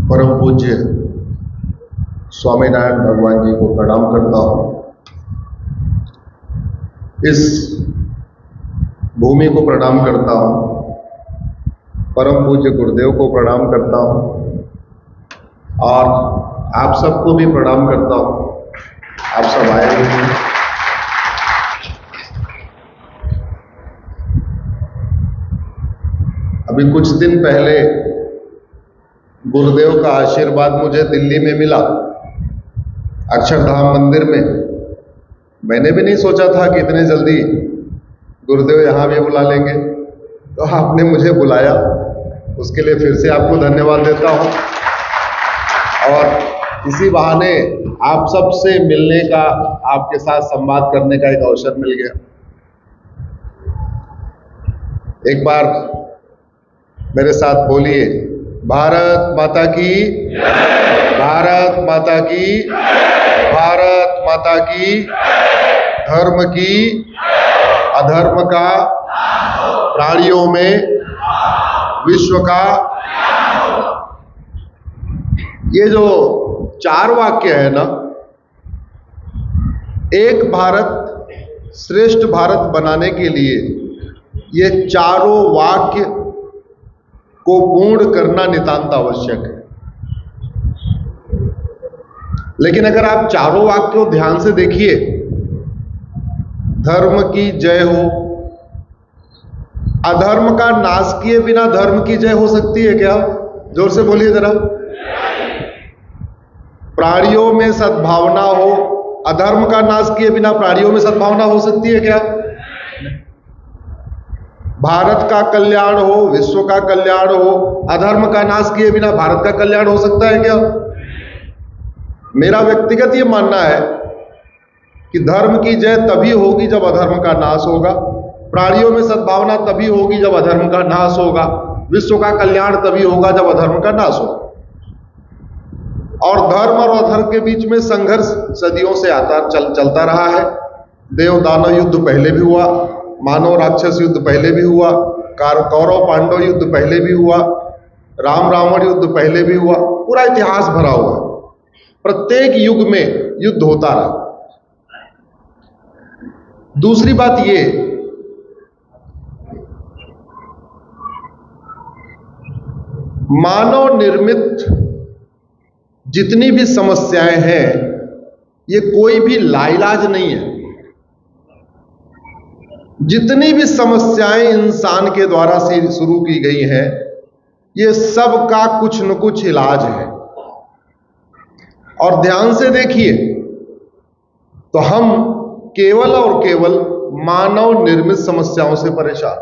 परम पूज्य स्वामीनारायण भगवान जी को प्रणाम करता हूँ। इस भूमि को प्रणाम करता हूँ, परम पूज्य गुरुदेव को प्रणाम करता हूँ और आप सबको भी प्रणाम करता हूँ। आप सब आए हुए हैं। अभी कुछ दिन पहले गुरुदेव का आशीर्वाद मुझे दिल्ली में मिला, अक्षरधाम मंदिर में। मैंने भी नहीं सोचा था कि इतने जल्दी गुरुदेव यहाँ भी बुला लेंगे, तो आपने मुझे बुलाया, उसके लिए फिर से आपको धन्यवाद देता हूँ। और इसी बहाने आप सब से मिलने का, आपके साथ संवाद करने का एक अवसर मिल गया। एक बार मेरे साथ बोलिए, भारत माता की, भारत माता की, भारत माता की। धर्म की, अधर्म का, प्राणियों में, विश्व का। ये जो 4 वाक्य है ना, एक भारत श्रेष्ठ भारत बनाने के लिए ये चारों वाक्य को पूर्ण करना नितांत आवश्यक है। लेकिन अगर आप चारों वाक्य को ध्यान से देखिए, धर्म की जय हो, अधर्म का नाश किए बिना धर्म की जय हो सकती है क्या? जोर से बोलिए जरा। प्राणियों में सद्भावना हो, अधर्म का नाश किए बिना प्राणियों में सद्भावना हो सकती है क्या? भारत का कल्याण हो, विश्व का कल्याण हो, अधर्म का नाश किए बिना भारत का कल्याण हो सकता है क्या? मेरा व्यक्तिगत ये मानना है कि धर्म की जय तभी होगी जब अधर्म का नाश होगा, प्राणियों में सद्भावना तभी होगी जब अधर्म का नाश होगा, विश्व का कल्याण तभी होगा जब अधर्म का नाश होगा। और धर्म और अधर्म के बीच में संघर्ष सदियों से चलता रहा है। देव दानव युद्ध पहले भी हुआ, मानव राक्षस युद्ध पहले भी हुआ, कौरव पांडव युद्ध पहले भी हुआ, राम रावण युद्ध पहले भी हुआ। पूरा इतिहास भरा हुआ, प्रत्येक युग में युद्ध होता रहा। दूसरी बात ये, मानव निर्मित जितनी भी समस्याएं हैं, ये कोई भी लाइलाज नहीं है। जितनी भी समस्याएं इंसान के द्वारा से शुरू की गई हैं, ये सब का कुछ न कुछ इलाज है। और ध्यान से देखिए तो हम केवल और केवल मानव निर्मित समस्याओं से परेशान।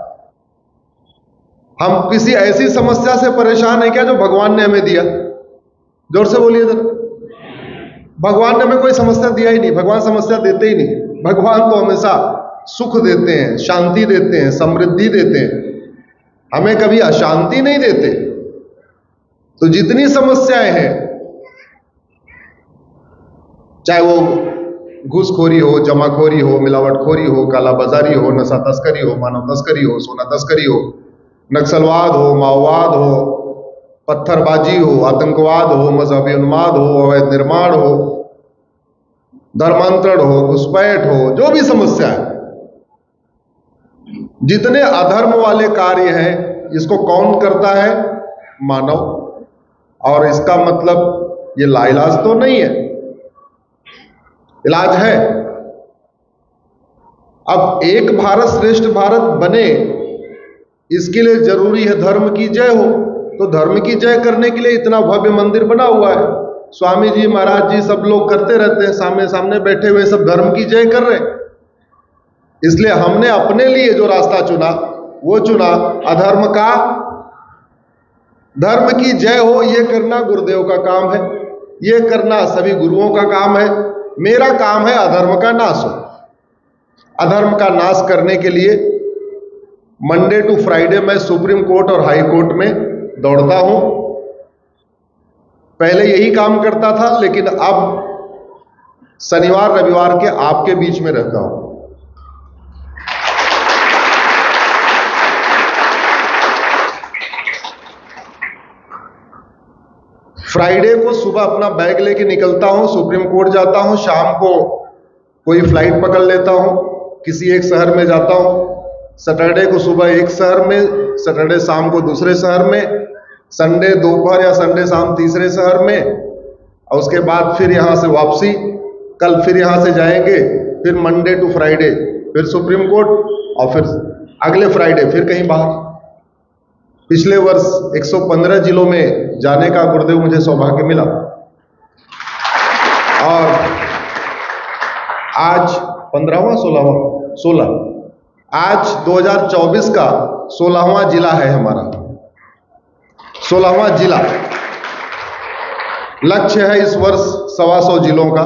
हम किसी ऐसी समस्या से परेशान है क्या जो भगवान ने हमें दिया? जोर से बोलिए जरा। भगवान ने हमें कोई समस्या दिया ही नहीं, भगवान समस्या देते ही नहीं। भगवान तो हमेशा सुख देते हैं, शांति देते हैं, समृद्धि देते हैं, हमें कभी अशांति नहीं देते। तो जितनी समस्याएं हैं, चाहे वो घूसखोरी हो, जमाखोरी हो, मिलावटखोरी हो, कालाबाजारी हो, नशा तस्करी हो, मानव तस्करी हो, सोना तस्करी हो, नक्सलवाद हो, माओवाद हो, पत्थरबाजी हो, आतंकवाद हो, मजहबी उन्माद हो, अवैध निर्माण हो, धर्मांतरण हो, घुसपैठ हो, जो भी समस्या है, जितने अधर्म वाले कार्य हैं, इसको कौन करता है? मानव। और इसका मतलब ये लाइलाज तो नहीं है, इलाज है। अब एक भारत श्रेष्ठ भारत बने, इसके लिए जरूरी है धर्म की जय हो। तो धर्म की जय करने के लिए इतना भव्य मंदिर बना हुआ है, स्वामी जी, महाराज जी, सब लोग करते रहते हैं, सामने सामने बैठे हुए सब धर्म की जय कर रहे हैं। इसलिए हमने अपने लिए जो रास्ता चुना वो चुना अधर्म का। धर्म की जय हो, ये करना गुरुदेव का काम है, ये करना सभी गुरुओं का काम है। मेरा काम है अधर्म का नाश हो। अधर्म का नाश करने के लिए मंडे टू फ्राइडे मैं सुप्रीम कोर्ट और हाई कोर्ट में दौड़ता हूं। पहले यही काम करता था, लेकिन अब शनिवार रविवार के आपके बीच में रहता हूं। फ्राइडे को सुबह अपना बैग लेके निकलता हूं, सुप्रीम कोर्ट जाता हूं, शाम को कोई फ्लाइट पकड़ लेता हूं, किसी एक शहर में जाता हूं, सैटरडे को सुबह एक शहर में, सैटरडे शाम को दूसरे शहर में, संडे दोपहर या संडे शाम तीसरे शहर में, और उसके बाद फिर यहां से वापसी। कल फिर यहां से जाएंगे, फिर मंडे टू फ्राइडे फिर सुप्रीम कोर्ट, और फिर अगले फ्राइडे फिर कहीं बाहर। पिछले वर्ष 115 जिलों में जाने का गुरुदेव मुझे सौभाग्य मिला, और आज 15वां 16 आज 2024 का 16वां जिला है हमारा, 16वां जिला। लक्ष्य है इस वर्ष 125 जिलों का,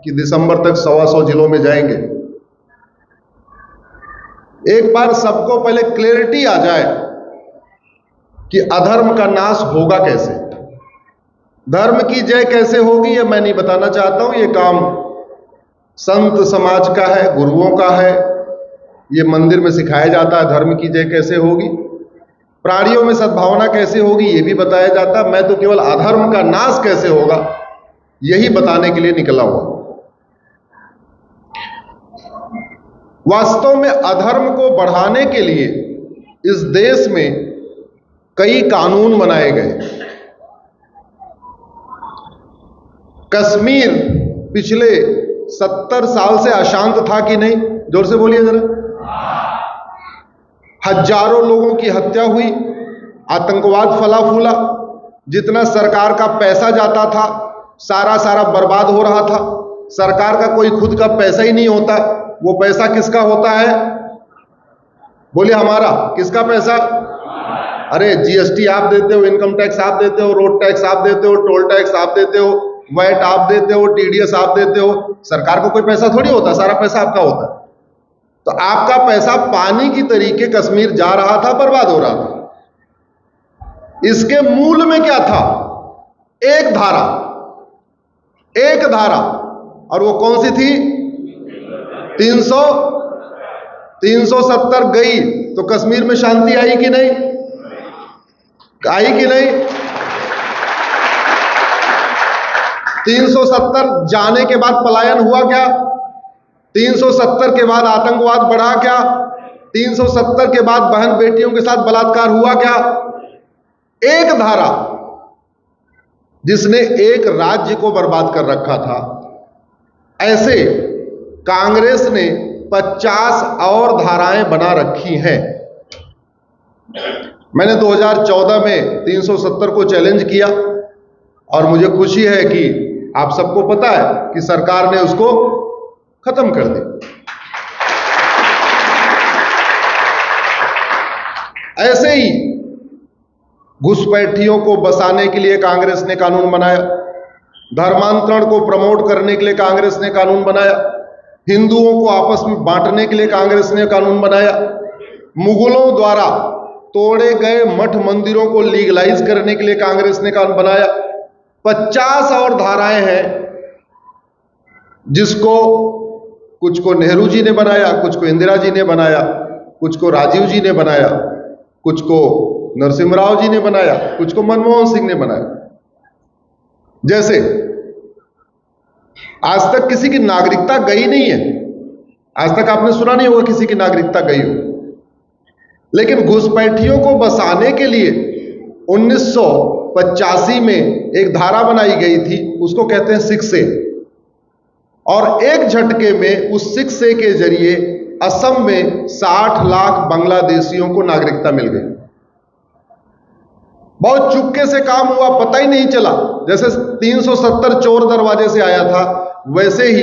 कि दिसंबर तक 125 जिलों में जाएंगे। एक बार सबको पहले क्लैरिटी आ जाए कि अधर्म का नाश होगा कैसे, धर्म की जय कैसे होगी, ये मैं नहीं बताना चाहता हूं। ये काम संत समाज का है, गुरुओं का है, ये मंदिर में सिखाया जाता है। धर्म की जय कैसे होगी, प्राणियों में सद्भावना कैसे होगी, ये भी बताया जाता है। मैं तो केवल अधर्म का नाश कैसे होगा यही बताने के लिए निकला हुआ। वास्तव में अधर्म को बढ़ाने के लिए इस देश में कई कानून बनाए गए। कश्मीर पिछले 70 साल से अशांत था कि नहीं? जोर से बोलिए जरा। हजारों लोगों की हत्या हुई, आतंकवाद फला फूला, जितना सरकार का पैसा जाता था सारा बर्बाद हो रहा था। सरकार का कोई खुद का पैसा ही नहीं होता, वो पैसा किसका होता है? बोलिए हमारा। किसका पैसा? अरे जीएसटी आप देते हो, इनकम टैक्स आप देते हो, रोड टैक्स आप देते हो, टोल टैक्स आप देते हो, वैट आप देते हो, टीडीएस आप देते हो। सरकार को कोई पैसा थोड़ी होता, सारा पैसा आपका होता है। तो आपका पैसा पानी की तरीके कश्मीर जा रहा था, बर्बाद हो रहा था। इसके मूल में क्या था? एक धारा, और वो कौन सी थी? 370 गई तो कश्मीर में शांति आई कि नहीं? आई कि नहीं? 370 जाने के बाद पलायन हुआ क्या? 370 के बाद आतंकवाद बढ़ा क्या? 370 के बाद बहन बेटियों के साथ बलात्कार हुआ क्या? एक धारा जिसने एक राज्य को बर्बाद कर रखा था। ऐसे कांग्रेस ने 50 और धाराएं बना रखी हैं। मैंने 2014 में 370 को चैलेंज किया, और मुझे खुशी है कि आप सबको पता है कि सरकार ने उसको खत्म कर दिया। ऐसे ही घुसपैठियों को बसाने के लिए कांग्रेस ने कानून बनाया, धर्मांतरण को प्रमोट करने के लिए कांग्रेस ने कानून बनाया, हिंदुओं को आपस में बांटने के लिए कांग्रेस ने कानून बनाया, मुगलों द्वारा तोड़े गए मठ मंदिरों को लीगलाइज करने के लिए कांग्रेस ने कानून बनाया। 50 और धाराएं हैं, जिसको कुछ को नेहरू जी ने बनाया, कुछ को इंदिरा जी ने बनाया, कुछ को राजीव जी ने बनाया, कुछ को नरसिम्हा जी ने बनाया, कुछ को मनमोहन सिंह ने बनाया। जैसे आज तक किसी की नागरिकता गई नहीं है, आज तक आपने सुना नहीं होगा किसी की नागरिकता गई हो। लेकिन घुसपैठियों को बसाने के लिए 1985 में एक धारा बनाई गई थी, उसको कहते हैं 6A, और एक झटके में उस 6A के जरिए असम में 60 लाख बांग्लादेशियों को नागरिकता मिल गई। बहुत चुपके से काम हुआ, पता ही नहीं चला। जैसे 370 चोर दरवाजे से आया था, वैसे ही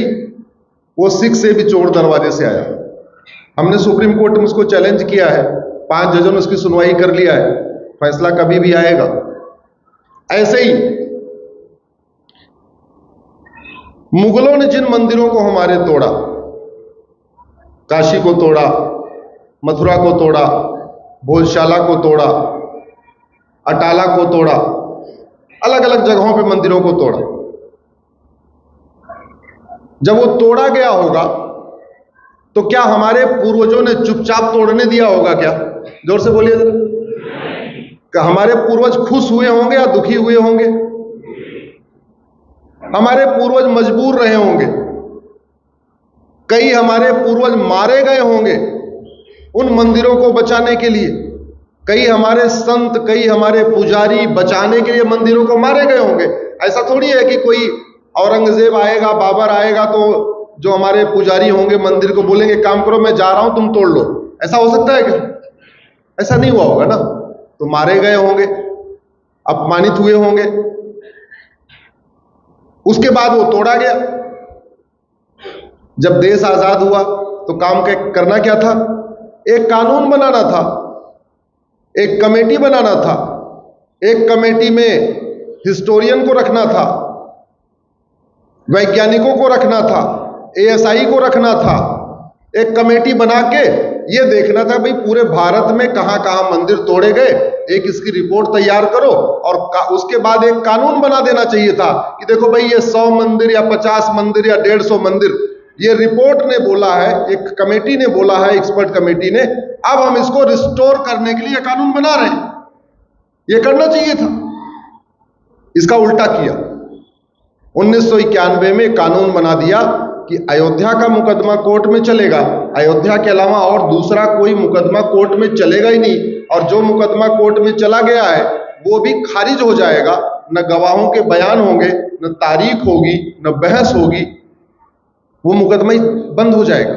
वो 6A भी चोर दरवाजे से आया। हमने सुप्रीम कोर्ट में उसको चैलेंज किया है, 5 जजों ने उसकी सुनवाई कर लिया है, फैसला कभी भी आएगा। ऐसे ही मुगलों ने जिन मंदिरों को हमारे तोड़ा, काशी को तोड़ा, मथुरा को तोड़ा, भोजशाला को तोड़ा, अटाला को तोड़ा, अलग अलग जगहों पे मंदिरों को तोड़ा। जब वो तोड़ा गया होगा तो क्या हमारे पूर्वजों ने चुपचाप तोड़ने दिया होगा क्या? जोर से बोलिए जरा। क्या हमारे पूर्वज खुश हुए होंगे या दुखी हुए होंगे? हमारे पूर्वज मजबूर रहे होंगे, कई हमारे पूर्वज मारे गए होंगे उन मंदिरों को बचाने के लिए, कई हमारे संत, कई हमारे पुजारी बचाने के लिए मंदिरों को मारे गए होंगे। ऐसा थोड़ी है कि कोई औरंगजेब आएगा, बाबर आएगा तो जो हमारे पुजारी होंगे मंदिर को बोलेंगे काम करो, मैं जा रहा हूं, तुम तोड़ लो। ऐसा हो सकता है क्या? ऐसा नहीं हुआ होगा ना। तो मारे गए होंगे, अपमानित हुए होंगे, उसके बाद वो तोड़ा गया। जब देश आजाद हुआ तो काम करना क्या था? एक कानून बनाना था, एक कमेटी बनाना था, एक कमेटी में हिस्टोरियन को रखना था, वैज्ञानिकों को रखना था, एएसआई को रखना था, एक कमेटी बना के ये देखना था भाई पूरे भारत में कहां कहां मंदिर तोड़े गए, एक इसकी रिपोर्ट तैयार करो और उसके बाद एक कानून बना देना चाहिए था कि देखो भाई ये 100 मंदिर या 50 मंदिर या 150 मंदिर, ये रिपोर्ट ने बोला है, एक कमेटी ने बोला है, एक्सपर्ट कमेटी ने, अब हम इसको रिस्टोर करने के लिए कानून बना रहे हैं। ये करना चाहिए था, इसका उल्टा किया। 1991 में कानून बना दिया कि अयोध्या का मुकदमा कोर्ट में चलेगा, अयोध्या के अलावा और दूसरा कोई मुकदमा कोर्ट में चलेगा ही नहीं, और जो मुकदमा कोर्ट में चला गया है वो भी खारिज हो जाएगा, न गवाहों के बयान होंगे, न तारीख होगी, न बहस होगी, वो मुकदमा ही बंद हो जाएगा।